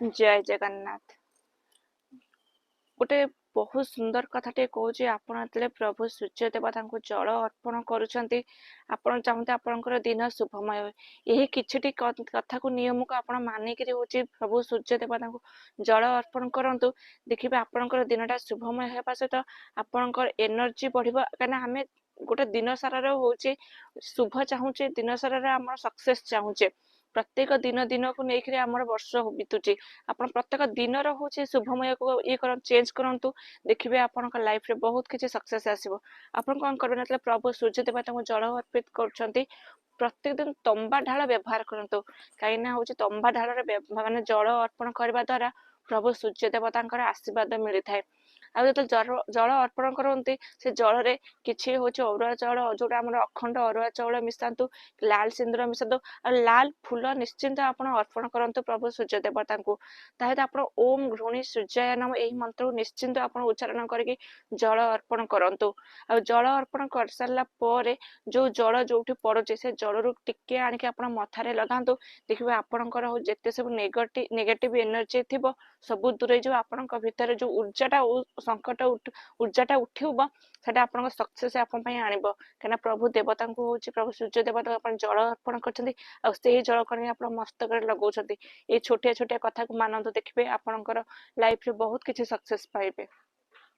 जय जगन्नाथ। गोटे बहुत सुंदर कथाटे कहे आपण जो प्रभु सूर्य देवता को जल अर्पण करुँच आपण चाहते आपंकर दिन शुभमय हो। यही किसी कथा को नियम को आप मानिक हूँ प्रभु सूर्य देवता को जल अर्पण करूँ देखिए आपंकर दिनटा शुभमय होगा सहित आपंकर एनर्जी बढ़ कहीं आम गोटे दिन सारा हूँ शुभ चाहूचे दिन सारा आम सक्सेस चाहूचे प्रत्येक दिन दिन को लेकर आम वर्ष बीतुची आप प्रत्येक दिन रोचे शुभमय को ये चेंज करूँ देखिए आपण लाइफ रे बहुत किसी सक्सेस आसो। आप कौन करेंगे प्रभु सूर्य देवता को जल अर्पित कर प्रत्येक दिन तंबा ढाल व्यवहार करूँ कहीं हूँ तंबा ढाल मानने जल अर्पण करने द्वारा प्रभु सूर्य देवता आशीर्वाद मिलता है। आ जो जल अर्पण करते से जल रे किसी हूँ अरुआ चाउल जोटा आम अखंड अरुआ चाउल मिशातु लाल सिंदूर मिशातु लाल फूल निश्चिंत आप अर्पण करूँ प्रभु सूर्य देवता को ताहे आप ओम घृणी सूर्याय नम यही मंत्र निश्चिंत आप उच्चारण करके जल अर्पण करूँ। आ जल अर्पण कर सारा पर जो जल जो पड़े से जल रू टिके आणिक आप मथारे लगातु देखिए आपणकर जिते सब नेगेटिव एनर्जी थी सब दूरे जो आपण भितर जो ऊर्जाटा संकट ऊर्जाटा उठब से आप सक्सेस आप कहीं प्रभु देवता को हूँ प्रभु सूर्य देवता को जल अर्पण कर जल कर आप मस्तक लगाउछंती ये छोटिया छोटिया कथा को मानतु देखिए आपणकर लाइफ रे बहुत किसी सक्सेस पाइबे।